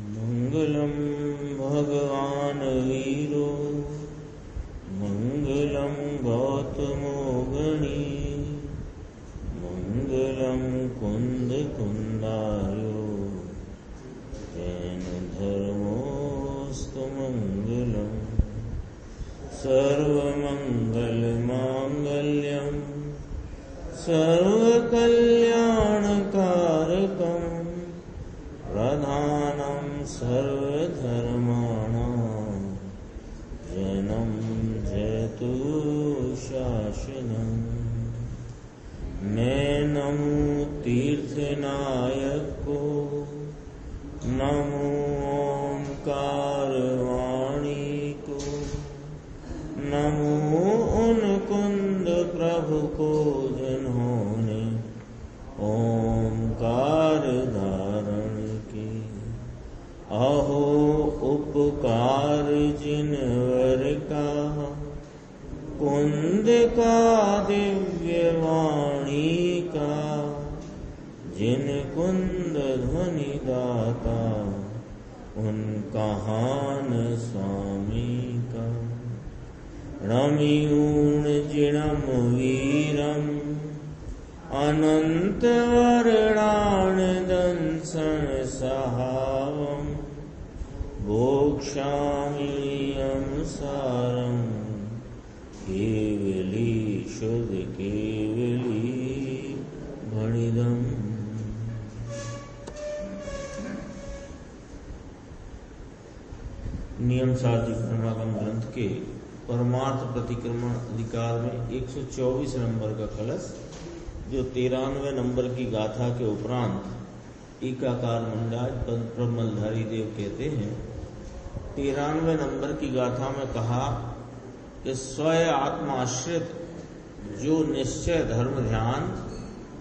मंगलम भगवान वीरो मंगलम गौतमो गणी मंगलम कुंद कुंदायो जैन धर्मोस्तु मंगलम सर्वमंगल मांगल्यम सर्वकल्याणकारकम प्रधानम सर्वधर्माणां जन्म जयतु शासनम। मैं नमो तीर्थनायक को, नमो ओंकार वाणी को, नमो उन कुंद प्रभु को जिन्होंने ओंकार धारण की। अहो उपकार जिनवर का, कुंद का दिव्य वाणी का, जिन कुंद ध्वनि दाता उन कहान स्वामी का। रमियूण जिणम वीरम अनंत वर्णान दंसन सहावम भोक्ष्याम्यहं सारम केवली शुद्ध केवली भणिदम्। नियम सारथी परमागम ग्रंथ के परमार्थ प्रतिक्रमण अधिकार में 124 नंबर का कलश, जो 93 नंबर की गाथा के उपरांत टीकाकार मंडाज ब्रह्मधारी देव कहते हैं। 93 नंबर की गाथा में कहा कि स्वयं आत्माश्रित जो निश्चय धर्म ध्यान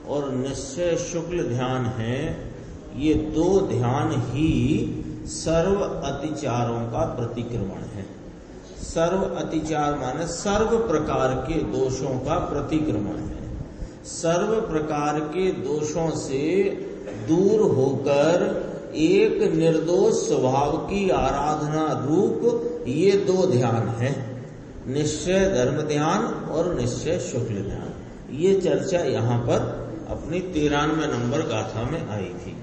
और निश्चय शुक्ल ध्यान है, ये दो ध्यान ही सर्व अतिचारों का प्रतिक्रमण है। सर्व अतिचार माने सर्व प्रकार के दोषों का प्रतिक्रमण है। सर्व प्रकार के दोषों से दूर होकर एक निर्दोष स्वभाव की आराधना रूप ये दो ध्यान है, निश्चय धर्म ध्यान और निश्चय शुक्ल ध्यान। ये चर्चा यहाँ पर अपनी 93 नंबर गाथा में आई थी।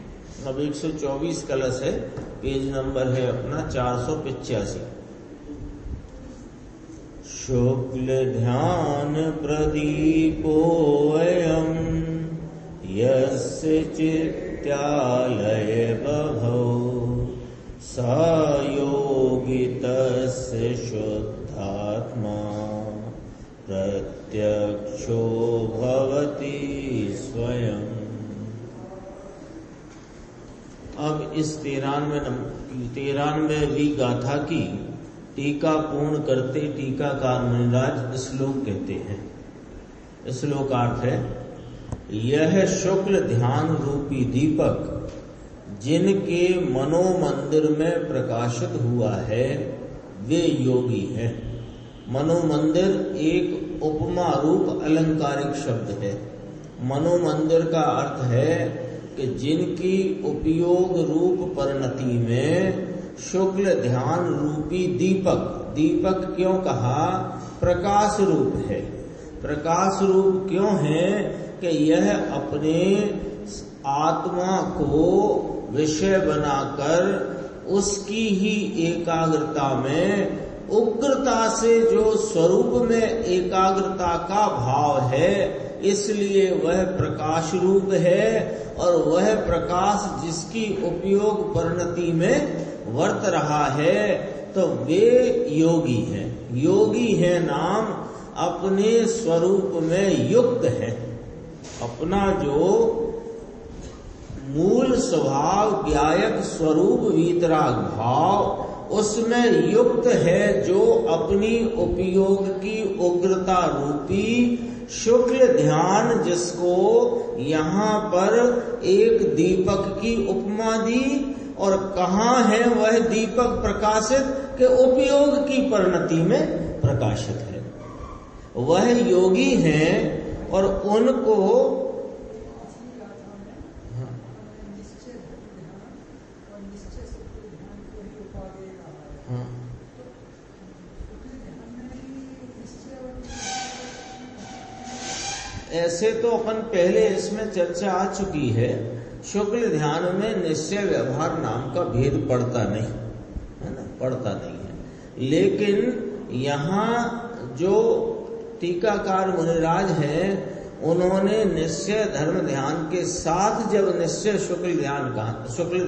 अब 124 कलश है, पेज नंबर है अपना 485। शुक्ल ध्यान प्रदीपोऽयं यस्य चित्तालय बभौ स योगी तस्य शुद्धात्मा प्रत्यक्षो भवति स्वयं। अब इस 93वीं गाथा की टीका पूर्ण करते टीकाकार मुनिराज श्लोक कहते हैं। श्लोकार्थ है, यह शुक्ल ध्यान रूपी दीपक जिनके मनोमंदिर में प्रकाशित हुआ है वे योगी है। मनोमंदिर एक उपमा रूप अलंकारिक शब्द है। मनोमंदिर का अर्थ है कि जिनकी उपयोग रूप परिणति में शुक्ल ध्यान रूपी दीपक, दीपक क्यों कहा? प्रकाश रूप है। प्रकाश रूप क्यों है कि यह अपने आत्मा को विषय बनाकर उसकी ही एकाग्रता में उग्रता से जो स्वरूप में एकाग्रता का भाव है, इसलिए वह प्रकाश रूप है। और वह प्रकाश जिसकी उपयोग परिणति में वर्त रहा है, तो वे योगी हैं। योगी है नाम अपने स्वरूप में युक्त है। अपना जो मूल स्वभाव ज्ञायक स्वरूप वीतराग भाव, उसमें युक्त है, जो अपनी उपयोग की उग्रता रूपी शुक्ल ध्यान, जिसको यहाँ पर एक दीपक की उपमा दी। और कहाँ है वह दीपक प्रकाशित? के उपयोग की परिणति में प्रकाशित है। वह योगी हैं और उनको ऐसे तो अपन पहले इसमें चर्चा आ चुकी है, शुक्ल ध्यान में निश्चय व्यवहार नाम का भेद पड़ता नहीं है ना, पड़ता नहीं है। लेकिन यहाँ जो टीकाकार मुनिराज हैं, उन्होंने निश्चय धर्म ध्यान के साथ जब निश्चय शुक्ल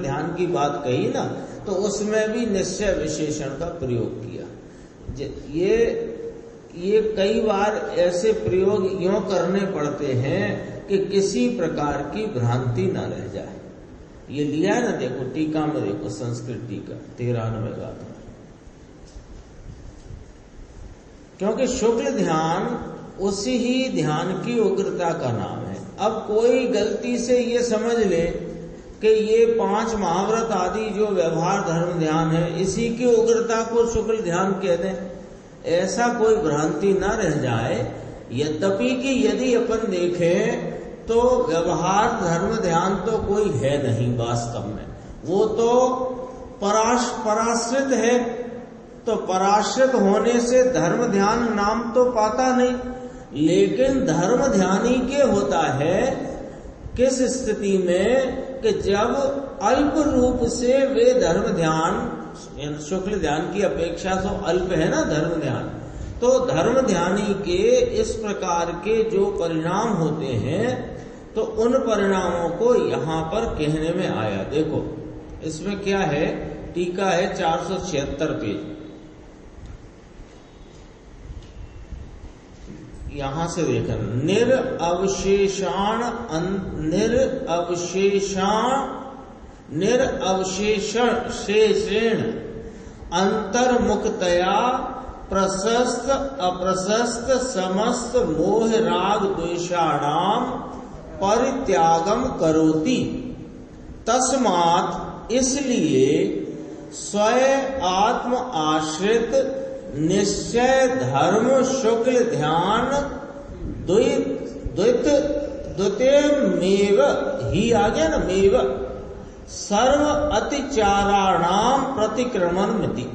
ध्यान की बात कही ना, तो उसमें भी निश्चय विशेषण का प्रयोग किया। ये कई बार ऐसे प्रयोग यूं करने पड़ते हैं कि किसी प्रकार की भ्रांति न रह जाए। ये लिया है ना, देखो टीका में, देखो संस्कृत टीका 93 गाथा। क्योंकि शुक्ल ध्यान उसी ही ध्यान की उग्रता का नाम है। अब कोई गलती से ये समझ ले कि ये 5 महाव्रत आदि जो व्यवहार धर्म ध्यान है, इसी की उग्रता को शुक्ल ध्यान कहते हैं, ऐसा कोई भ्रांति न रह जाए। यद्यपि कि यदि अपन देखें तो व्यवहार धर्म ध्यान तो कोई है नहीं वास्तव में, वो तो पराश्रित है। तो पराश्रित होने से धर्म ध्यान नाम तो पाता नहीं, लेकिन धर्म ध्यान ही के होता है किस स्थिति में, कि जब अल्प रूप से वे धर्म ध्यान, शुक्ल ध्यान की अपेक्षा तो अल्प है ना धर्म ध्यान, तो धर्म ध्यानी के इस प्रकार के जो परिणाम होते हैं, तो उन परिणामों को यहाँ पर कहने में आया। देखो इसमें क्या है, टीका है 476 पेज, यहां से देखना, निरअवशेषेण अंतर्मुखतया प्रशस्त अप्रशस्त समस्त मोह राग द्वेषाणाम परित्यागम करोति। तस्मात् इसलिए स्वयं आत्म आश्रित निश्चय धर्म शुक्ल ध्यान द्वितीयमेव ही आ गया ना, मेव सर्व अतिचाराणाम प्रतिक्रमण मिति।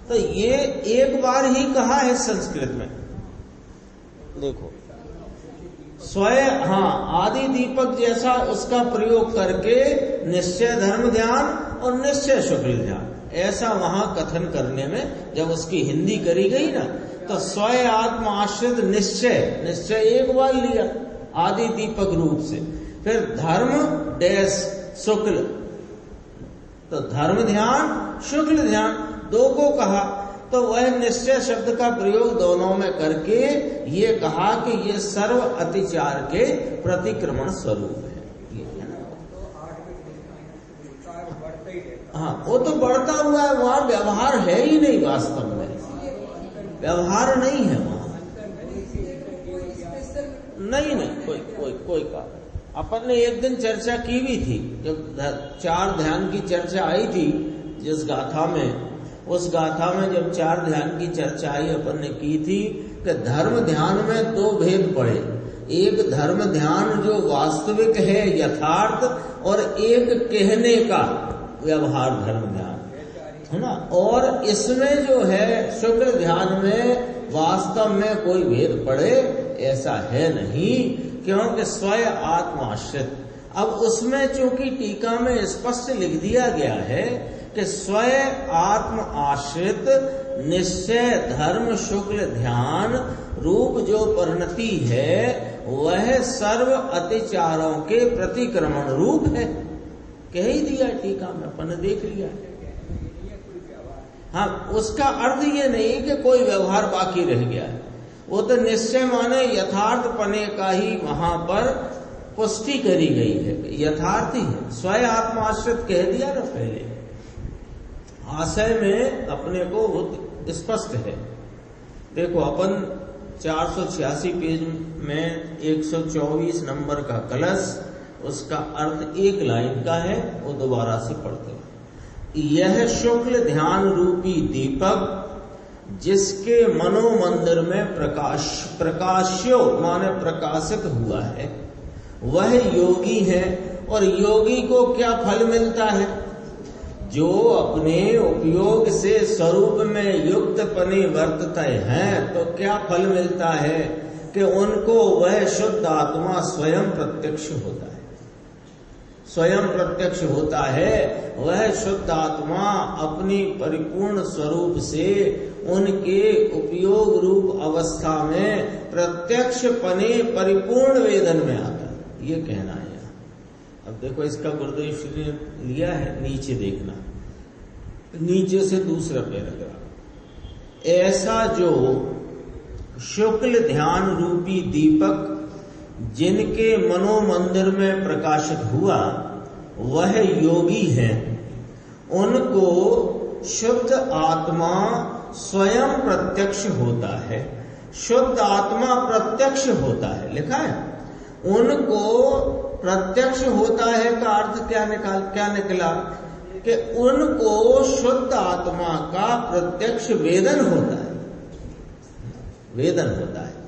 तो ये एक बार ही कहा है संस्कृत में, देखो स्वयं, आदि दीपक जैसा उसका प्रयोग करके निश्चय धर्म ध्यान और निश्चय शुक्ल ध्यान, ऐसा वहां कथन करने में जब उसकी हिंदी करी गई ना, तो स्वयं आत्म आश्रित निश्चय एक बार लिया आदि दीपक रूप से, फिर धर्म डैश शुक्ल, तो धर्म ध्यान शुक्ल ध्यान दो को कहा। तो वह निश्चय शब्द का प्रयोग दोनों में करके ये कहा कि ये सर्व अतिचार के प्रतिक्रमण स्वरूप है। वो तो बढ़ता हुआ है, वहां व्यवहार है ही नहीं, वास्तव में व्यवहार नहीं है वहां, नहीं कोई कारण। अपन ने एक दिन चर्चा की भी थी, जब 4 ध्यान की चर्चा आई थी जिस गाथा में, उस गाथा में जब 4 ध्यान की चर्चा आई, अपन ने की थी कि धर्म ध्यान में 2 भेद पड़े। एक धर्म ध्यान जो वास्तविक है यथार्थ, और एक कहने का व्यवहार धर्म ध्यान है ना। और इसमें जो है शुक्ल ध्यान में वास्तव में कोई भेद पड़े ऐसा है नहीं, क्योंकि स्वयं आत्माश्रित। अब उसमें चूंकि टीका में स्पष्ट लिख दिया गया है कि स्वयं आत्म आश्रित निश्चय धर्म शुक्ल ध्यान रूप जो परिणति है, वह सर्व अतिचारों के प्रतिक्रमण रूप है। कह ही दिया टीका में, अपन ने देख लिया। उसका अर्थ ये नहीं कि कोई व्यवहार बाकी रह गया है, वो तो निश्चय माने यथार्थ पने का ही वहां पर पुष्टि करी गई है, यथार्थ ही है। स्वयं आत्माश्रित कह दिया ना पहले, आशय में अपने को स्पष्ट है। देखो अपन 486 पेज में 124 नंबर का कलश, उसका अर्थ एक लाइन का है, वो दोबारा से पढ़ते हैं। यह शुक्ल ध्यान रूपी दीपक जिसके मनोमंदिर में प्रकाश्यो माने प्रकाशित हुआ है, वह योगी है। और योगी को क्या फल मिलता है? जो अपने उपयोग से स्वरूप में युक्त पने वर्तते हैं, तो क्या फल मिलता है? कि उनको वह शुद्ध आत्मा स्वयं प्रत्यक्ष होता है, स्वयं प्रत्यक्ष होता है। वह शुद्ध आत्मा अपनी परिपूर्ण स्वरूप से उनके उपयोग रूप अवस्था में प्रत्यक्ष पने परिपूर्ण वेदन में आता है, ये कहना है। अब देखो इसका गुरुदेव श्री ने लिया है, नीचे देखना, नीचे से दूसरा पैराग्राफ। ऐसा जो शुक्ल ध्यान रूपी दीपक जिनके मनोमंदिर में प्रकाशित हुआ वह योगी है, उनको शुद्ध आत्मा स्वयं प्रत्यक्ष होता है। शुद्ध आत्मा प्रत्यक्ष होता है, लिखा है। उनको प्रत्यक्ष होता है का अर्थ क्या निकला कि उनको शुद्ध आत्मा का प्रत्यक्ष वेदन होता है, वेदन होता है।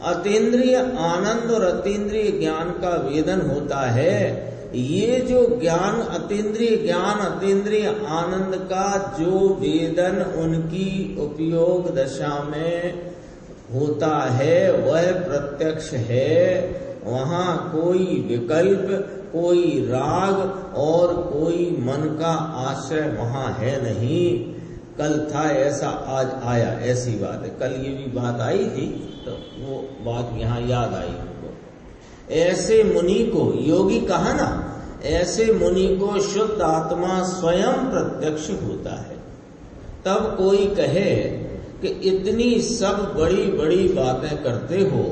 अतीन्द्रिय आनंद और अतीन्द्रिय ज्ञान का वेदन होता है। ये जो ज्ञान, अतीन्द्रिय ज्ञान, अतीन्द्रिय आनंद का जो वेदन उनकी उपयोग दशा में होता है वह प्रत्यक्ष है। वहां कोई विकल्प, कोई राग और कोई मन का आश्रय वहां है नहीं। कल था ऐसा, आज आया, ऐसी बात है। कल ये भी बात आई थी तो वो बात यहाँ याद आई हमको। ऐसे मुनि को, योगी कहा ना, ऐसे मुनि को शुद्ध आत्मा स्वयं प्रत्यक्ष होता है। तब कोई कहे कि इतनी सब बड़ी बड़ी बातें करते हो,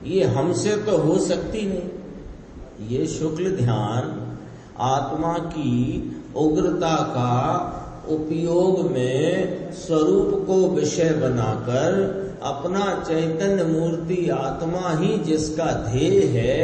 ये हमसे तो हो सकती नहीं। ये शुक्ल ध्यान आत्मा की उग्रता का उपयोग में स्वरूप को विषय बनाकर अपना चैतन्य मूर्ति आत्मा ही जिसका ध्येय है,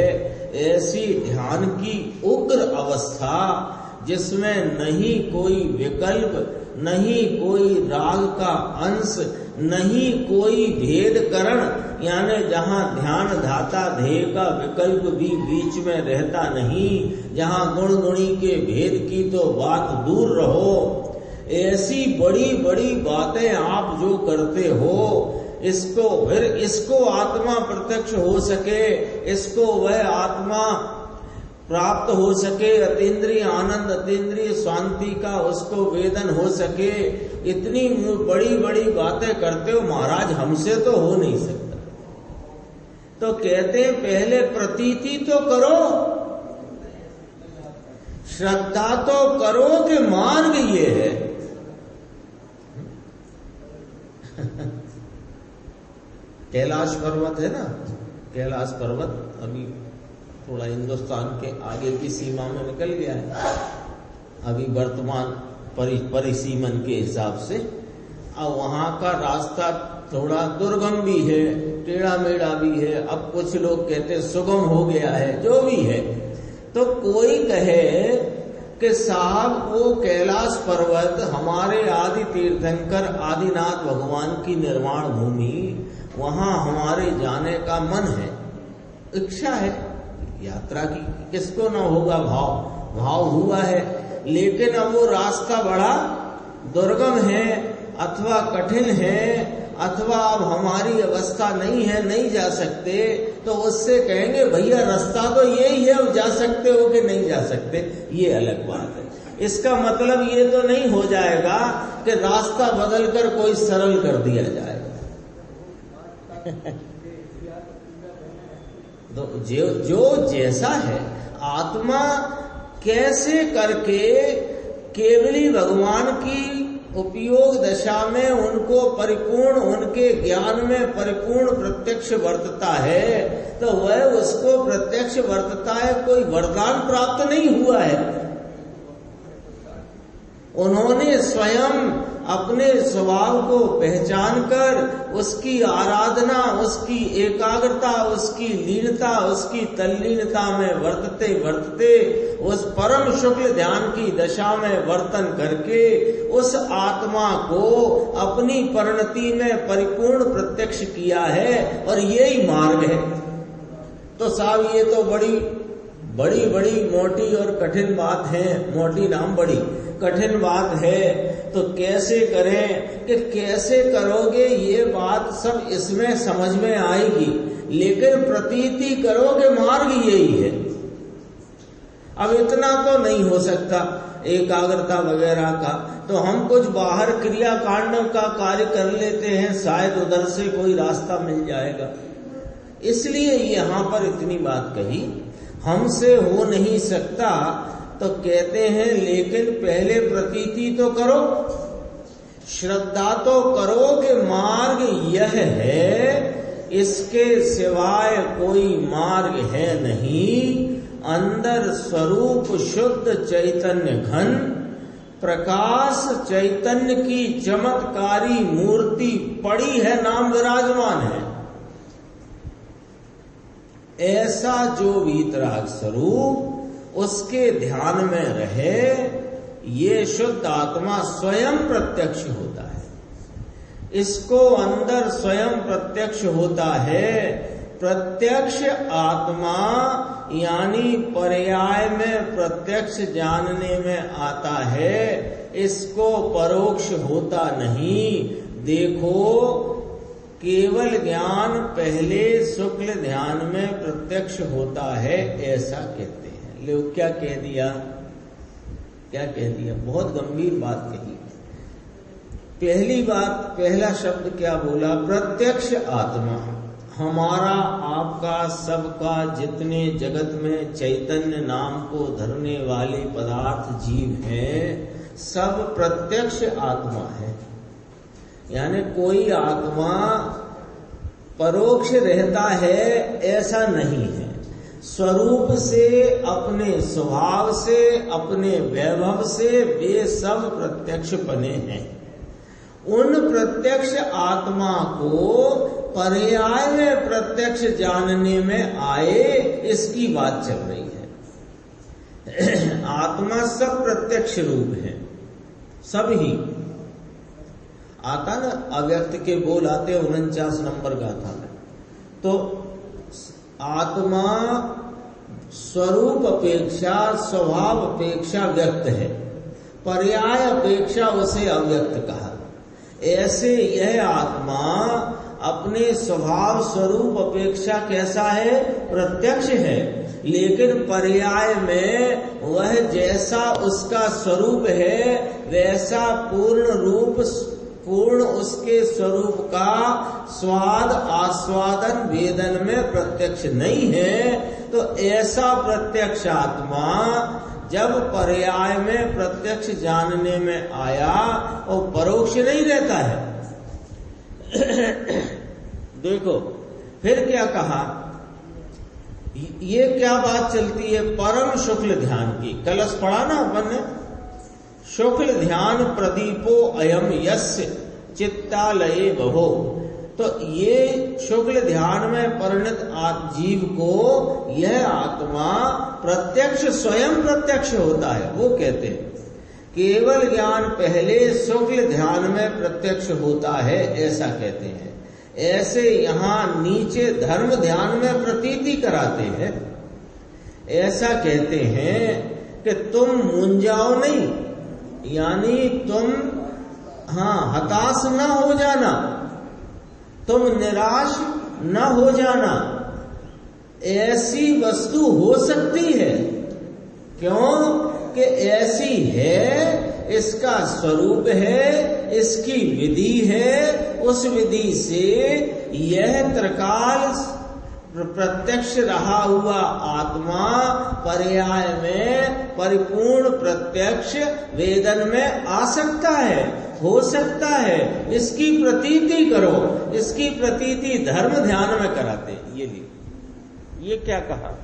ऐसी ध्यान की उग्र अवस्था जिसमें नहीं कोई विकल्प, नहीं कोई राग का अंश, नहीं कोई भेदकरण, यानी जहाँ ध्यान धाता ध्येय का विकल्प भी बीच में रहता नहीं, जहाँ गुण गुणी के भेद की तो बात दूर रहो। ऐसी बड़ी बड़ी बातें आप जो करते हो, इसको फिर इसको आत्मा प्रत्यक्ष हो सके, इसको वह आत्मा प्राप्त हो सके, अतीन्द्रिय आनंद, अतीन्द्रिय शांति का उसको वेदन हो सके, इतनी बड़ी बड़ी बातें करते हो महाराज, हमसे तो हो नहीं सकता। तो कहते पहले प्रतीति तो करो, श्रद्धा तो करो कि मार्ग ये है। कैलाश पर्वत है ना, कैलाश पर्वत अभी थोड़ा हिंदुस्तान के आगे की सीमा में निकल गया है, अभी वर्तमान परिसीमन के हिसाब से। अब वहां का रास्ता थोड़ा दुर्गम भी है, टेढ़ा मेढ़ा भी है, अब कुछ लोग कहते सुगम हो गया है, जो भी है। तो कोई कहे कि साहब वो कैलाश पर्वत हमारे आदि तीर्थंकर आदिनाथ भगवान की निर्माण भूमि, वहां हमारे जाने का मन है, इच्छा है यात्रा की, किसको न होगा भाव हुआ है। लेकिन अब वो रास्ता बड़ा दुर्गम है, अथवा कठिन है, अथवा अब हमारी अवस्था नहीं है, नहीं जा सकते। तो उससे कहेंगे भैया रास्ता तो यही है, अब जा सकते हो कि नहीं जा सकते, ये अलग बात है। इसका मतलब ये तो नहीं हो जाएगा कि रास्ता बदलकर कोई सरल कर दिया जाएगा। तो जो जैसा है, आत्मा कैसे करके केवली भगवान की उपयोग दशा में उनको परिपूर्ण, उनके ज्ञान में परिपूर्ण प्रत्यक्ष वर्तता है, तो वह उसको प्रत्यक्ष वर्तता है, कोई वरदान प्राप्त नहीं हुआ है। उन्होंने स्वयं अपने स्वभाव को पहचान कर उसकी आराधना, उसकी एकाग्रता, उसकी लीनता, उसकी तल्लीनता में वर्तते वर्तते उस परम शुक्ल ध्यान की दशा में वर्तन करके उस आत्मा को अपनी परिणति में परिपूर्ण प्रत्यक्ष किया है, और यही मार्ग है। तो साहब ये तो बड़ी बड़ी बड़ी मोटी और कठिन बात है, मोटी नाम बड़ी कठिन बात है, तो कैसे करें कि कैसे करोगे ये बात सब इसमें समझ में आएगी, लेकिन प्रतीति करोगे मार्ग यही है। अब इतना तो नहीं हो सकता एकाग्रता वगैरह का, तो हम कुछ बाहर क्रिया कांड का कार्य कर लेते हैं, शायद उधर से कोई रास्ता मिल जाएगा। इसलिए यहाँ पर इतनी बात कही, हमसे हो नहीं सकता तो कहते हैं लेकिन पहले प्रतीति तो करो, श्रद्धा तो करो कि मार्ग यह है, इसके सिवाय कोई मार्ग है नहीं। अंदर स्वरूप शुद्ध चैतन्य घन प्रकाश चैतन्य की चमत्कारी मूर्ति पड़ी है, नाम विराजमान है। ऐसा जो वीतराग स्वरूप उसके ध्यान में रहे, ये शुद्ध आत्मा स्वयं प्रत्यक्ष होता है। इसको अंदर स्वयं प्रत्यक्ष होता है। प्रत्यक्ष आत्मा यानी पर्याय में प्रत्यक्ष जानने में आता है, इसको परोक्ष होता नहीं। देखो, केवल ज्ञान पहले शुक्ल ध्यान में प्रत्यक्ष होता है, ऐसा कहते हैं। लोग क्या कह दिया, क्या कह दिया, बहुत गंभीर बात कही। पहली बात, पहला शब्द क्या बोला, प्रत्यक्ष आत्मा। हमारा, आपका, सबका, जितने जगत में चैतन्य नाम को धरने वाले पदार्थ जीव हैं, सब प्रत्यक्ष आत्मा है। यानी कोई आत्मा परोक्ष रहता है ऐसा नहीं है। स्वरूप से, अपने स्वभाव से, अपने वैभव से वे सब प्रत्यक्ष बने हैं। उन प्रत्यक्ष आत्मा को पर्याय में प्रत्यक्ष जानने में आए, इसकी बात चल रही है। आत्मा सब प्रत्यक्ष रूप है, सब ही आता ना, अव्यक्त के बोल आते 49 नंबर गाथा में। तो आत्मा स्वरूप अपेक्षा, स्वभाव अपेक्षा व्यक्त है, पर्याय अपेक्षा उसे अव्यक्त कहा। ऐसे यह आत्मा अपने स्वभाव स्वरूप अपेक्षा कैसा है, प्रत्यक्ष है, लेकिन पर्याय में वह जैसा उसका स्वरूप है वैसा पूर्ण रूप, पूर्ण उसके स्वरूप का स्वाद आस्वादन वेदन में प्रत्यक्ष नहीं है। तो ऐसा प्रत्यक्ष आत्मा जब पर्याय में प्रत्यक्ष जानने में आया और परोक्ष नहीं रहता है। देखो फिर क्या कहा, ये क्या बात चलती है, परम शुक्ल ध्यान की। कलश पढ़ा ना अपन ने, शुक्ल ध्यान प्रदीपो अयम यस्य चित्तालये बहो। तो ये शुक्ल ध्यान में परिणत जीव को यह आत्मा प्रत्यक्ष, स्वयं प्रत्यक्ष होता है। वो कहते हैं केवल ज्ञान पहले शुक्ल ध्यान में प्रत्यक्ष होता है, ऐसा कहते हैं। ऐसे यहाँ नीचे धर्म ध्यान में प्रतीति कराते हैं। ऐसा कहते हैं कि तुम मुंजाओ नहीं, यानी तुम हताश न हो जाना, तुम निराश न हो जाना। ऐसी वस्तु हो सकती है, क्यों कि ऐसी है, इसका स्वरूप है, इसकी विधि है, उस विधि से यह त्रिकाल प्रत्यक्ष रहा हुआ आत्मा पर्याय में परिपूर्ण प्रत्यक्ष वेदन में आ सकता है, हो सकता है। इसकी प्रतीति करो, इसकी प्रतीति धर्म ध्यान में कराते। ये क्या कहा,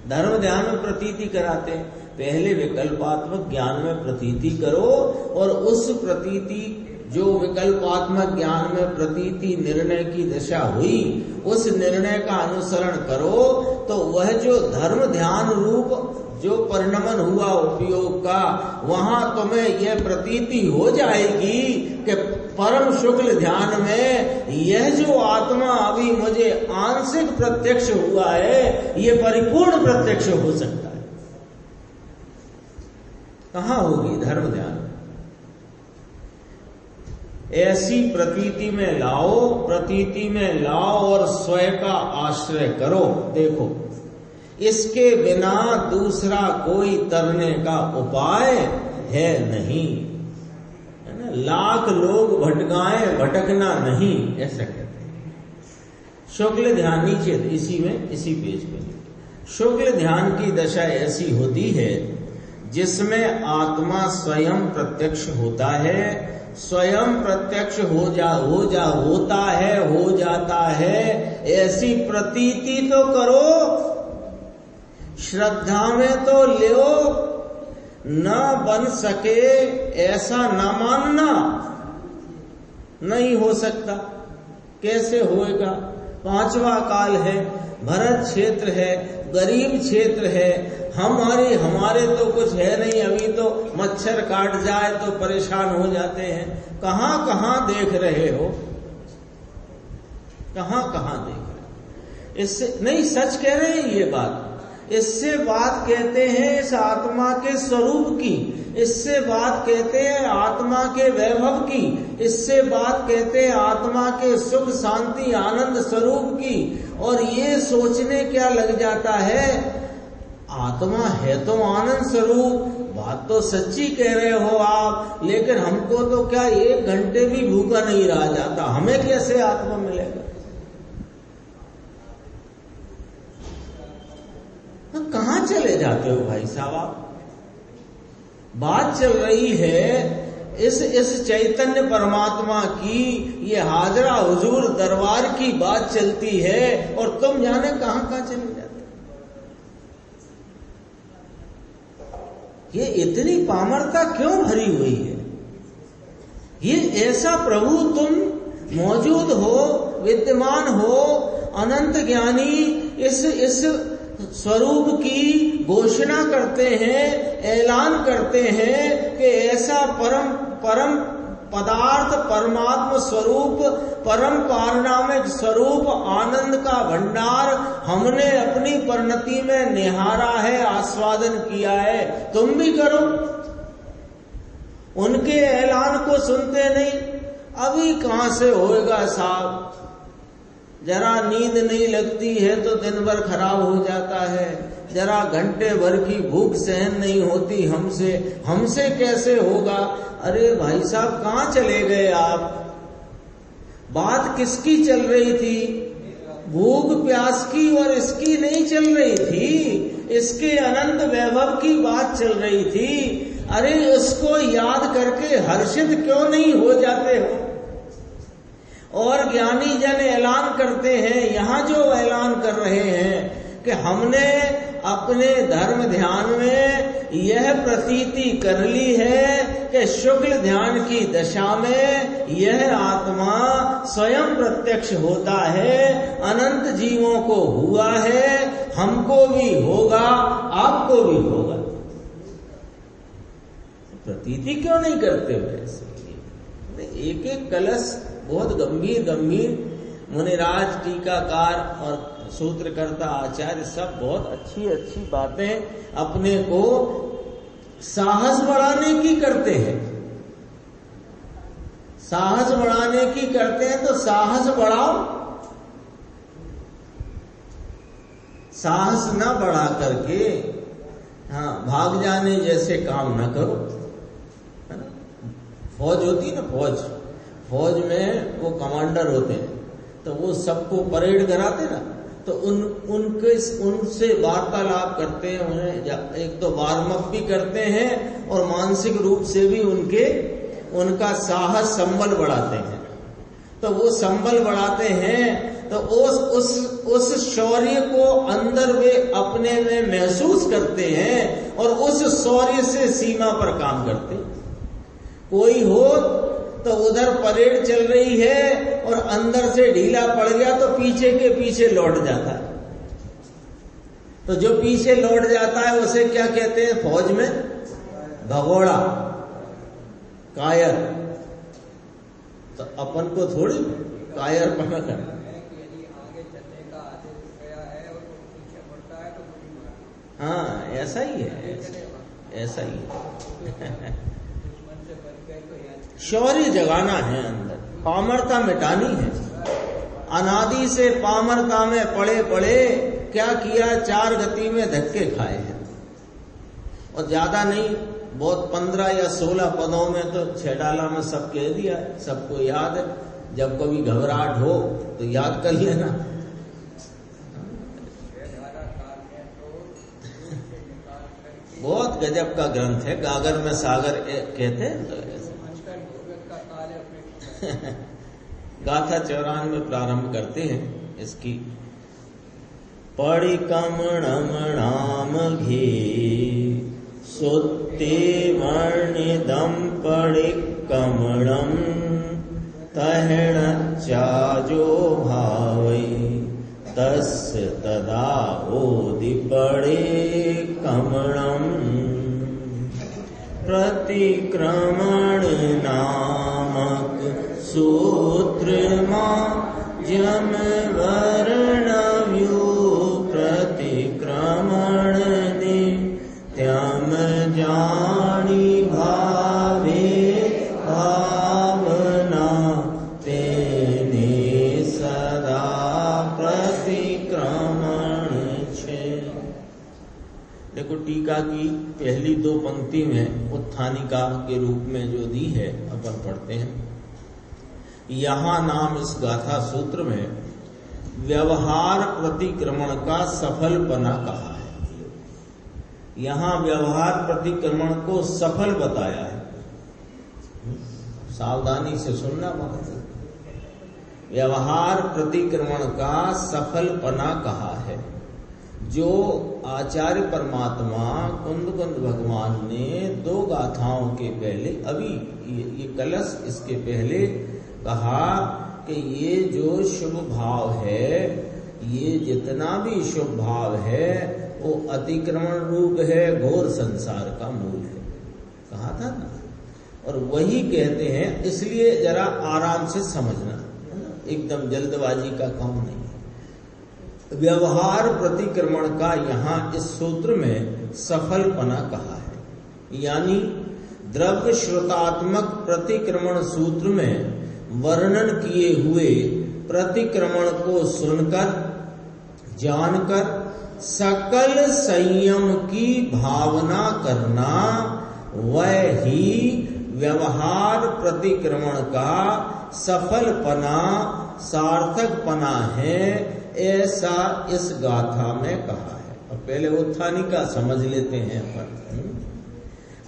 धर्म ध्यान में प्रतीति कराते। पहले विकल्पात्मक ज्ञान में प्रतीति करो, और उस प्रतीति जो विकल्पात्मक ज्ञान में प्रतीति निर्णय की दशा हुई, उस निर्णय का अनुसरण करो, तो वह जो धर्म ध्यान रूप जो परिणमन हुआ उपयोग का, वहां तुम्हें यह प्रतीति हो जाएगी कि परम शुक्ल ध्यान में यह जो आत्मा अभी मुझे आंशिक प्रत्यक्ष हुआ है, यह परिपूर्ण प्रत्यक्ष हो सकता है। कहां होगी? धर्म ध्यान। ऐसी प्रतीति में लाओ, प्रतीति में लाओ और स्वयं का आश्रय करो। देखो, इसके बिना दूसरा कोई तरने का उपाय है नहीं, है ना। लाख लोग भटकाएं, भटकना नहीं, ऐसा कहते हैं। शुक्ल ध्यान नीचे इसी पेज पे, शुक्ल ध्यान की दशा ऐसी होती है जिसमें आत्मा स्वयं प्रत्यक्ष होता है, स्वयं प्रत्यक्ष हो जाता है। ऐसी प्रतीति तो करो, श्रद्धा में तो लियो, न बन सके ऐसा न मानना नहीं हो सकता। कैसे होएगा? पांचवा काल है, भरत क्षेत्र है, गरीब क्षेत्र है, हमारे तो कुछ है नहीं, अभी तो मच्छर काट जाए तो परेशान हो जाते हैं। कहां कहां देख रहे हो, कहां कहां देख रहे हो? इससे नहीं, सच कह रहे हैं ये बात। इससे बात कहते हैं इस आत्मा के स्वरूप की, इससे बात कहते हैं आत्मा के वैभव की, इससे बात कहते हैं आत्मा के सुख शांति आनंद स्वरूप की। और ये सोचने क्या लग जाता है, आत्मा है तो आनंद स्वरूप, बात तो सच्ची कह रहे हो आप, लेकिन हमको तो क्या 1 घंटे भी भूखा नहीं रहा जाता, हमें कैसे आत्मा मिलेगा? कहां चले जाते हो भाई साहब आप? बात चल रही है इस चैतन्य परमात्मा की, ये हाजरा हुजूर दरबार की बात चलती है, और तुम जाने कहां कहां चले जाते। ये इतनी पामरता क्यों भरी हुई है? ये ऐसा प्रभु तुम मौजूद हो, विद्यमान हो, अनंत ज्ञानी, इस स्वरूप की घोषणा करते हैं, ऐलान करते हैं कि ऐसा परम पदार्थ, परमात्म स्वरूप, परम पारनामिक स्वरूप, आनंद का भंडार हमने अपनी परिणति में निहारा है, आस्वादन किया है। तुम भी करो। उनके ऐलान को सुनते नहीं। अभी कहां से होएगा साहब? जरा नींद नहीं लगती है तो दिन भर खराब हो जाता है, जरा घंटे भर की भूख सहन नहीं होती हमसे कैसे होगा? अरे भाई साहब, कहां चले गए आप? बात किसकी चल रही थी? भूख प्यास की और इसकी नहीं चल रही थी, इसके अनंत वैभव की बात चल रही थी। अरे उसको याद करके हर्षित क्यों नहीं हो जाते हो? और ज्ञानी जन ऐलान करते हैं, यहां जो ऐलान कर रहे हैं कि हमने अपने धर्म ध्यान में यह प्रतीति कर ली है कि शुक्ल ध्यान की दशा में यह आत्मा स्वयं प्रत्यक्ष होता है, अनंत जीवों को हुआ है, हमको भी होगा, आपको भी होगा। प्रतीति क्यों नहीं करते हो ऐसे? एक एक कलश बहुत गंभीर मुनिराज, टीकाकार और सूत्रकर्ता आचार्य सब बहुत अच्छी अच्छी बातें अपने को साहस बढ़ाने की करते हैं। साहस बढ़ाने की करते हैं तो साहस बढ़ाओ। साहस न बढ़ा करके भाग जाने जैसे काम न करो, है ना। फौज होती है ना, फौज में वो कमांडर होते हैं, तो वो सबको परेड कराते ना, तो उनसे वार्तालाप करते हैं, उन्हें एक तो वार्म अप भी करते हैं और मानसिक रूप से भी उनका साहस संबल बढ़ाते हैं। तो वो संबल बढ़ाते हैं तो उस शौर्य को अंदर वे अपने में महसूस करते हैं और उस शौर्य से सीमा पर काम करते हैं। कोई हो तो उधर परेड चल रही है और अंदर से ढीला पड़ गया तो पीछे के पीछे लौट जाता है। तो जो पीछे लौट जाता है उसे क्या कहते हैं फौज में? भगोड़ा, कायर। तो अपन को थोड़ी कायर पना करना। हाँ, ऐसा ही है, ऐसा ही है। शौर्य जगाना है अंदर, पामरता मिटानी है। अनादि से पामरता में पड़े पड़े क्या किया? 4 गति में धक्के खाए हैं, और ज्यादा नहीं, बहुत 15 या 16 पदों में तो 6 डाला में सब कह दिया, सबको याद है। जब कभी घबराहट हो तो याद कर लेना। बहुत गजब का ग्रंथ है, गागर में सागर कहते हैं तो गाथा 94 में प्रारंभ करते हैं इसकी। परिकमणम नाम घे सोते वर्णिदम परिकमणम तहण चाजो भावै तस्य तदा ओदि पड़े कमणम प्रतिक्रमण नामक सूत्र जम वर्णव्यू प्रतिक्रमण नित्यम जानी भावे भावना तेने सदा प्रतिक्रमण छे। देखो टीका की पहली 2 पंक्ति में उत्थानिका के रूप में जो दी है अपन पढ़ते हैं। यहां नाम इस गाथा सूत्र में व्यवहार प्रतिक्रमण का सफलपना कहा है। यहां व्यवहार प्रतिक्रमण को सफल बताया है। सावधानी से सुनना बात। व्यवहार प्रतिक्रमण का सफलपना कहा है, जो आचार्य परमात्मा कुंद भगवान ने 2 गाथाओं के पहले, अभी ये कलश इसके पहले कहा कि ये जो शुभ भाव है, ये जितना भी शुभ भाव है वो अतिक्रमण रूप है, घोर संसार का मूल है, कहा था ना। और वही कहते हैं, इसलिए जरा आराम से समझना, एकदम जल्दबाजी का काम नहीं है। व्यवहार प्रतिक्रमण का यहाँ इस सूत्र में सफलपना कहा है, यानी द्रव्य श्रुतात्मक प्रतिक्रमण सूत्र में वर्णन किए हुए प्रतिक्रमण को सुनकर जानकर सकल संयम की भावना करना, वह ही व्यवहार प्रतिक्रमण का सफलपना सार्थकपना है, ऐसा इस गाथा में कहा है। और पहले उत्थानिका समझ लेते हैं अपन।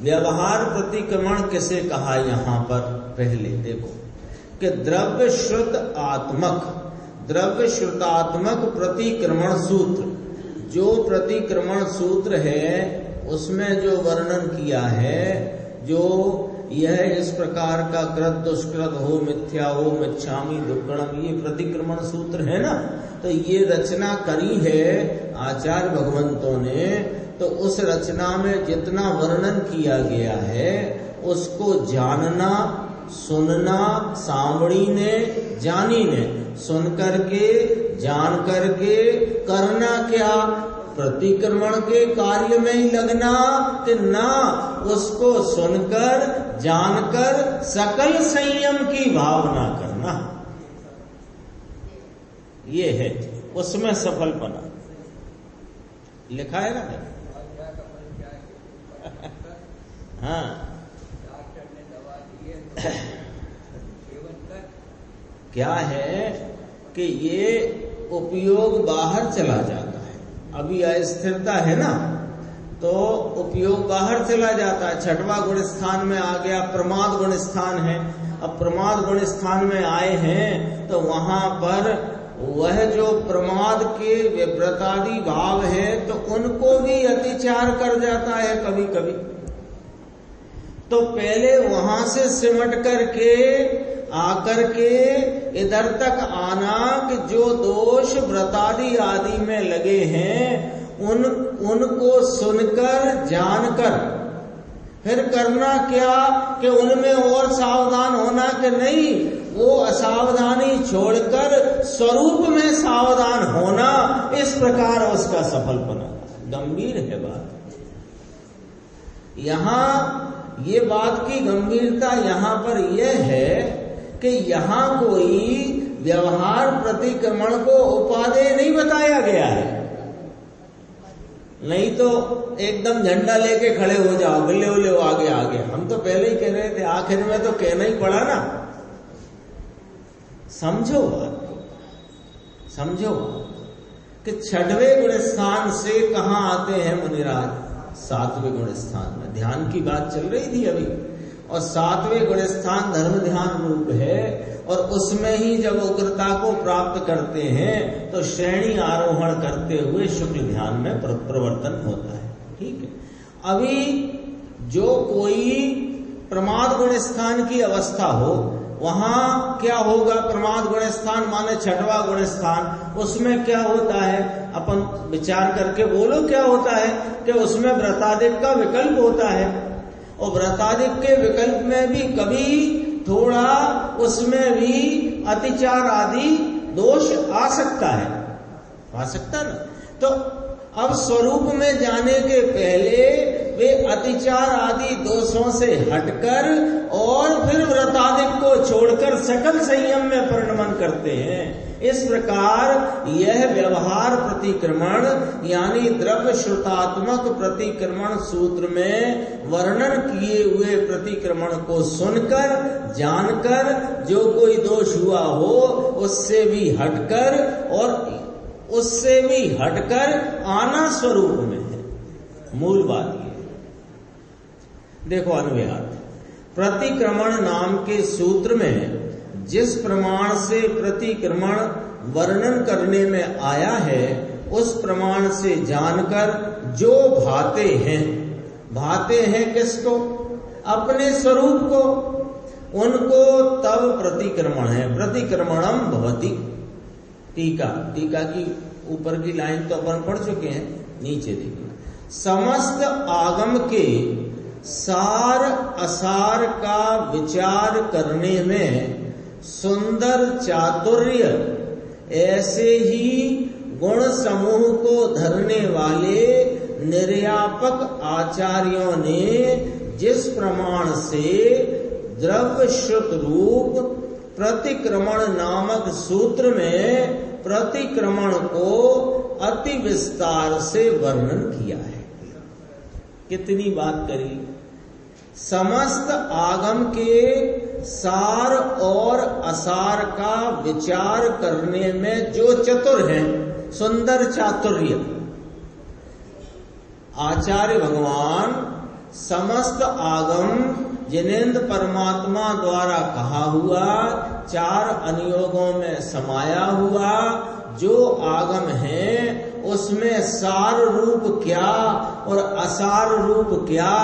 व्यवहार प्रतिक्रमण किसे कहा यहाँ पर? पहले देखो कि द्रव्य श्रुतात्मक प्रतिक्रमण सूत्र, जो प्रतिक्रमण सूत्र है उसमें जो वर्णन किया है, जो यह इस प्रकार का कृत दुष्कृत हो मिथ्या हो मिच्छामि दुक्कड़म, ये प्रतिक्रमण सूत्र है ना। तो ये रचना करी है आचार्य भगवंतों ने, तो उस रचना में जितना वर्णन किया गया है उसको जानना, सुनना, सांवड़ी ने जानी ने, सुन करके जान करके करना क्या? प्रतिक्रमण के कार्य में ही लगना कि ना, उसको सुनकर जानकर सकल संयम की भावना करना, ये है उसमें सफलपना लिखा है ना। हाँ, क्या है कि ये उपयोग बाहर चला जाता है। अभी अस्थिरता है ना, तो उपयोग बाहर चला जाता है। 6वां गुण स्थान में आ गया, प्रमाद गुण स्थान है। अब प्रमाद गुण स्थान में आए हैं तो वहां पर वह जो प्रमाद के विव्रतादि भाव है तो उनको भी अतिचार कर जाता है कभी कभी। तो पहले वहां से सिमट करके आकर के इधर तक आना कि जो दोष व्रतादि आदि में लगे हैं उनको सुनकर जानकर फिर करना क्या कि उनमें और सावधान होना कि नहीं, वो असावधानी छोड़कर स्वरूप में सावधान होना, इस प्रकार उसका सफलपना। गंभीर है बात। यहां ये बात की गंभीरता यहां पर यह है कि यहां कोई व्यवहार प्रतिक्रमण को उपादेय नहीं बताया गया है। नहीं तो एकदम झंडा लेके खड़े हो जाओ, बल्ले बल्ले वो आगे आगे। हम तो पहले ही कह रहे थे, आखिर में तो कहना ही पड़ा ना। समझो बात को, समझो कि छठवें गुण स्थान से कहां आते हैं मुनिराज? सातवें गुण स्थान में। ध्यान की बात चल रही थी अभी, और सातवें गुण स्थान धर्म ध्यान रूप है, और उसमें ही जब उग्रता को प्राप्त करते हैं तो श्रेणी आरोहण करते हुए शुक्ल ध्यान में प्रवर्तन होता है। ठीक है। अभी जो कोई प्रमाद गुण स्थान की अवस्था हो, वहां क्या होगा? प्रमाद गुण स्थान माने छठवां गुण स्थान, उसमें क्या होता है? अपन विचार करके बोलो क्या होता है कि उसमें व्रतादिक का विकल्प होता है, और व्रतादिक के विकल्प में भी कभी थोड़ा उसमें भी अतिचार आदि दोष आ सकता है, आ सकता ना। तो अब स्वरूप में जाने के पहले वे अतिचार आदि दोषों से हटकर और फिर व्रतादिक को छोड़कर सकल संयम में परिणमन करते हैं। इस प्रकार यह व्यवहार प्रतिक्रमण यानी द्रव्य श्रुतात्मक प्रतिक्रमण सूत्र में वर्णन किए हुए प्रतिक्रमण को सुनकर जानकर जो कोई दोष हुआ हो उससे भी हटकर, और उससे भी हटकर आना स्वरूप में है। मूल बात ये देखो, अन्वयार्थ प्रतिक्रमण नाम के सूत्र में जिस प्रमाण से प्रतिक्रमण वर्णन करने में आया है, उस प्रमाण से जानकर जो भाते हैं किसको? अपने स्वरूप को, उनको तब प्रतिक्रमण है। प्रतिक्रमणम भवति। टीका की ऊपर की लाइन तो अपन पढ़ चुके हैं, नीचे देखना। समस्त आगम के सार असार का विचार करने में सुंदर चातुर्य, ऐसे ही गुण समूह को धरने वाले निर्यापक आचार्यों ने जिस प्रमाण से द्रव्य श्रुत रूप प्रतिक्रमण नामक सूत्र में प्रतिक्रमण को अति विस्तार से वर्णन किया है। कितनी बात करी? समस्त आगम के सार और असार का विचार करने में जो चतुर हैं, सुंदर चातुर्य, आचार्य भगवान समस्त आगम जिनेन्द्र परमात्मा द्वारा कहा हुआ, चार अनुयोगों में समाया हुआ जो आगम है, उसमें सार रूप क्या और असार रूप क्या,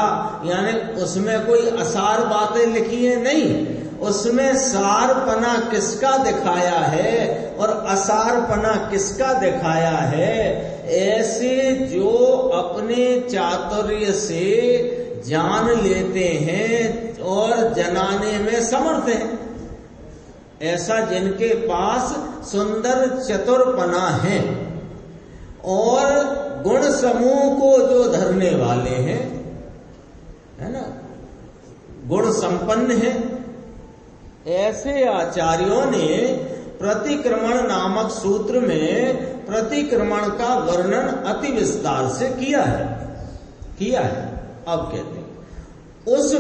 यानी उसमें कोई असार बातें लिखी है नहीं, उसमें सारपना किसका दिखाया है और असारपना किसका दिखाया है। ऐसे जो अपने चातुर्य से जान लेते हैं और जनाने में समर्थ हैं, ऐसा जिनके पास सुंदर चतुरपना है और गुण समूह को जो धरने वाले हैं, है ना, गुण संपन्न है, ऐसे आचार्यों ने प्रतिक्रमण नामक सूत्र में प्रतिक्रमण का वर्णन अति विस्तार से किया है। अब कहते हैं उस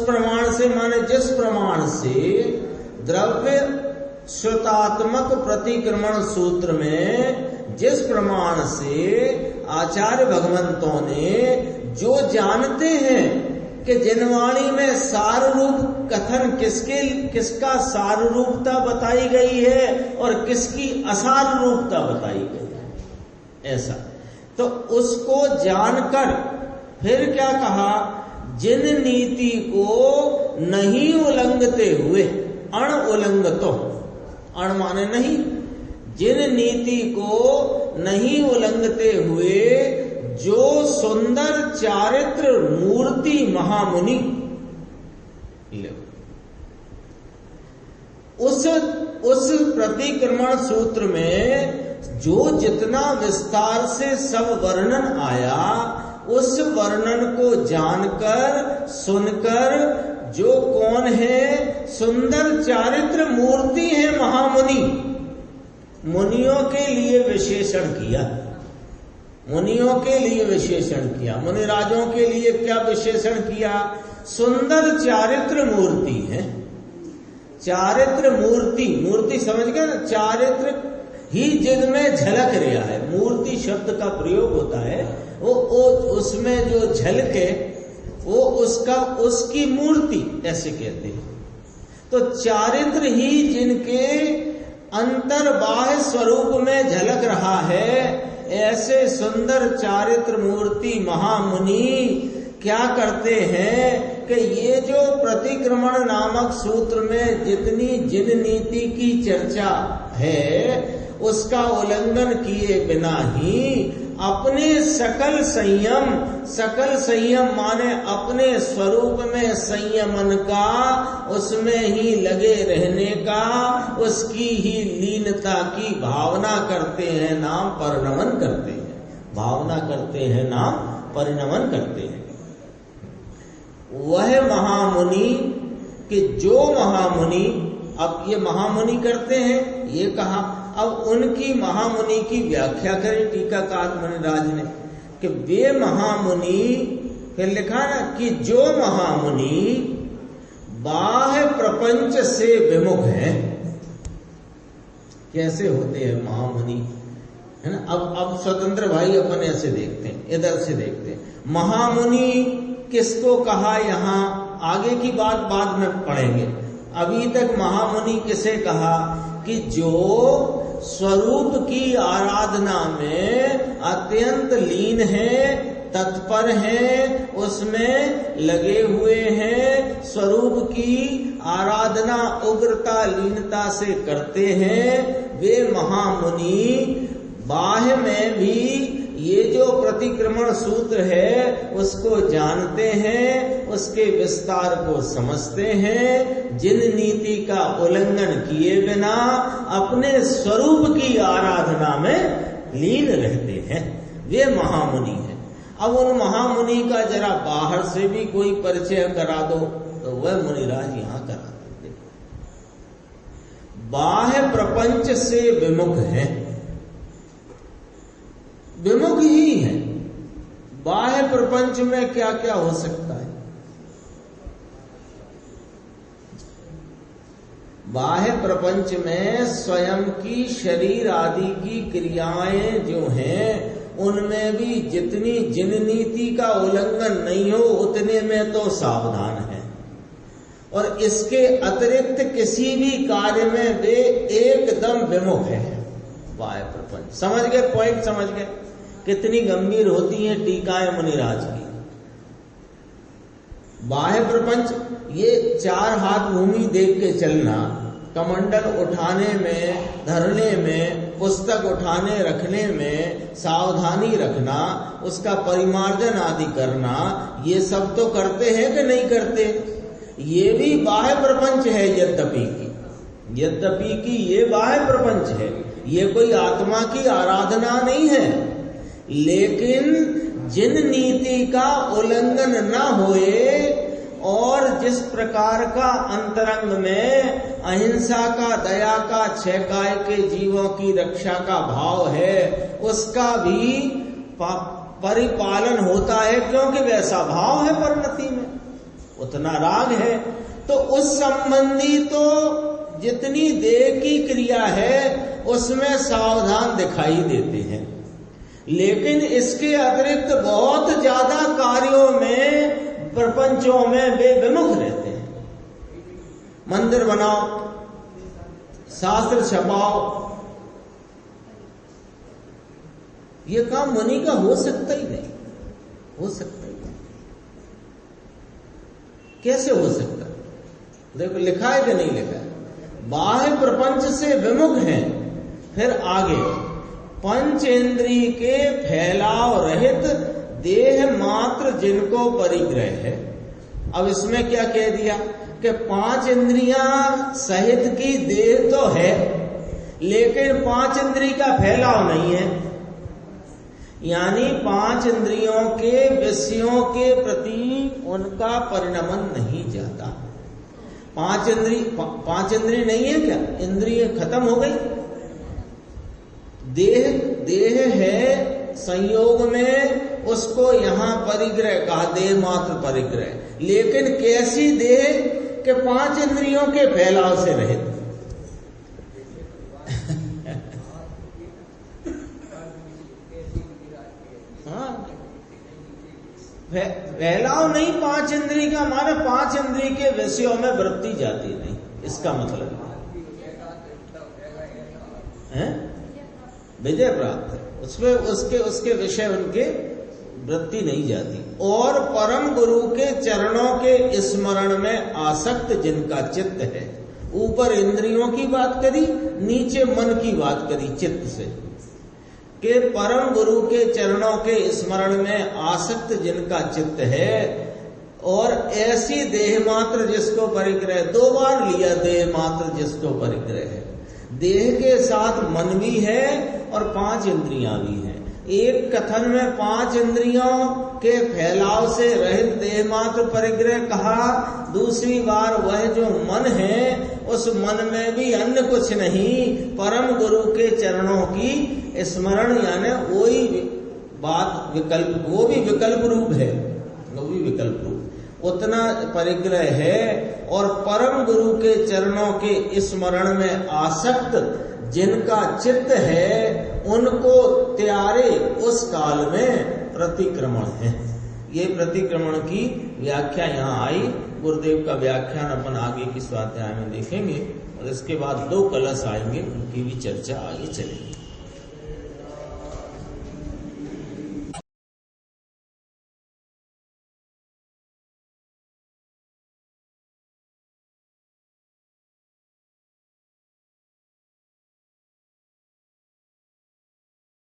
प्रमाण से माने जिस प्रमाण से द्रव्य श्रुतात्मक प्रतिक्रमण सूत्र में जिस प्रमाण से आचार्य भगवंतों ने जो जानते हैं कि जिनवाणी में सार रूप कथन किसका सार रूपता बताई गई है और किसकी असार रूपता बताई गई है, ऐसा तो उसको जानकर फिर क्या कहा? जिन नीति को नहीं उल्लंघते हुए, अण उल्लंघतो, अण माने नहीं, जिन नीति को नहीं उल्लंघते हुए जो सुंदर चारित्र मूर्ति महामुनि, उस प्रतिक्रमण सूत्र में जो जितना विस्तार से सब वर्णन आया, उस वर्णन को जानकर सुनकर जो कौन है, सुंदर चारित्र मूर्ति है महामुनि, मुनियों के लिए विशेषण किया, मुनियों के लिए विशेषण किया, मुनिराजों के लिए क्या विशेषण किया, सुंदर चारित्र मूर्ति है। चारित्र मूर्ति, मूर्ति समझ गए ना, चारित्र ही जिनमें झलक रहा है, मूर्ति शब्द का प्रयोग होता है, वो उसमें जो झलके वो उसका उसकी मूर्ति ऐसे कहते हैं। तो चारित्र ही जिनके अंतर्बाह्य स्वरूप में झलक रहा है, ऐसे सुंदर चारित्र मूर्ति महामुनि क्या करते हैं कि ये जो प्रतिक्रमण नामक सूत्र में जितनी जिन नीति की चर्चा है उसका उल्लंघन किए बिना ही अपने सकल संयम माने अपने स्वरूप में संयमन का, उसमें ही लगे रहने का, उसकी ही लीनता की भावना करते हैं, नाम परिणमन करते हैं, भावना करते हैं, नाम परिणमन करते हैं। वह महामुनि कि जो महामुनि, अब ये महामुनि करते हैं ये कहा, अब उनकी महामुनि की व्याख्या करें टीकाकार मुनिराज ने कि वे महामुनि, फिर लिखा ना कि जो महामुनि बाह्य प्रपंच से विमुख है। कैसे होते हैं महामुनि, है ना। अब स्वतंत्र भाई अपन ऐसे देखते हैं, इधर से देखते हैं, महामुनि किसको कहा, यहां आगे की बात बाद में पढ़ेंगे। अभी तक महामुनि किसे कहा कि जो स्वरूप की आराधना में अत्यंत लीन है, तत्पर हैं, उसमें लगे हुए हैं, स्वरूप की आराधना उग्रता लीनता से करते हैं, वे महामुनि बाह्य में भी ये जो प्रतिक्रमण सूत्र है उसको जानते हैं, उसके विस्तार को समझते हैं, जिन नीति का उल्लंघन किए बिना अपने स्वरूप की आराधना में लीन रहते हैं, वे महामुनि हैं। अब उन महामुनि का जरा बाहर से भी कोई परिचय करा दो तो वह मुनिराज यहां करा देते। बाह्य प्रपंच से विमुख है, विमुख ही है। बाह्य प्रपंच में क्या क्या हो सकता है, बाह्य प्रपंच में स्वयं की शरीर आदि की क्रियाएं जो हैं उनमें भी जितनी जिन नीति का उल्लंघन नहीं हो उतने में तो सावधान है, और इसके अतिरिक्त किसी भी कार्य में वे एकदम विमुख है। बाह्य प्रपंच समझ गए, पॉइंट समझ गए कितनी गंभीर होती है टीकाएं मुनिराज की। बाह्य प्रपंच ये चार हाथ भूमि देख के चलना, कमंडल उठाने में, धरने में, पुस्तक उठाने रखने में सावधानी रखना, उसका परिमार्जन आदि करना, ये सब तो करते हैं कि नहीं करते। ये भी बाह्य प्रपंच है, यद्यपि कि ये बाह्य प्रपंच है, ये कोई आत्मा की आराधना नहीं है। लेकिन जिन नीति का उल्लंघन न होए और जिस प्रकार का अंतरंग में अहिंसा का, दया का, छह काय के जीवों की रक्षा का भाव है, उसका भी परिपालन होता है, क्योंकि वैसा भाव है परिणति में, उतना राग है। तो उस संबंधी तो जितनी देह की क्रिया है उसमें सावधान दिखाई देते हैं, लेकिन इसके अतिरिक्त बहुत ज्यादा कार्यों में, प्रपंचों में वे विमुख रहते हैं। मंदिर बनाओ, शास्त्र छपाओ, ये काम मुनि का हो सकता ही नहीं, हो सकता ही नहीं। कैसे हो सकता? देखो लिखा है कि नहीं लिखा है, बाह्य प्रपंच से विमुख हैं। फिर आगे पंचेंद्रिय के फैलाव रहित देह मात्र जिनको परिग्रह है। अब इसमें क्या कह दिया कि 5 इंद्रियां सहित की देह तो है, लेकिन 5 इंद्रिय का फैलाव नहीं है, यानी 5 इंद्रियों के विषयों के प्रति उनका परिणमन नहीं जाता। 5 इंद्रिय नहीं है क्या? इंद्रिय खत्म हो गई। देह है, संयोग में उसको यहां परिग्रह कहा, देह मात्र परिग्रह, लेकिन कैसी देह के 5 इंद्रियों के फैलाव से रहित। फैलाव नहीं 5 इंद्रिय का, माने 5 इंद्रिय के विषयों में वृत्ति जाती नहीं, इसका मतलब है विजय प्राप्त, उसमें उसके विषय उनके वृत्ति नहीं जाती। और परम गुरु के चरणों के स्मरण में आसक्त जिनका चित्त है, ऊपर इंद्रियों की बात करी, नीचे मन की बात करी चित्त से, के परम गुरु के चरणों के स्मरण में आसक्त जिनका चित्त है, और ऐसी देह मात्र जिसको परिग्रह, 2 बार लिया देह मात्र जिसको परिग्रह है। देह के साथ मन भी है और 5 इंद्रियां भी हैं। एक कथन में 5 इंद्रियों के फैलाव से रहित देह मात्र परिग्रह कहा, दूसरी बार वह जो मन है उस मन में भी अन्य कुछ नहीं, परम गुरु के चरणों की स्मरण, यानी वही बात विकल्प, वो भी विकल्प रूप है, वो भी विकल्प रूप, उतना परिग्रह है। और परम गुरु के चरणों के स्मरण में आसक्त जिनका चित्त है, उनको त्यारे उस काल में प्रतिक्रमण है। ये प्रतिक्रमण की व्याख्या यहाँ आई। गुरुदेव का व्याख्यान अपन आगे की स्वाध्याय में देखेंगे, और इसके बाद 2 कलश आएंगे, उनकी भी चर्चा आगे चलेगी।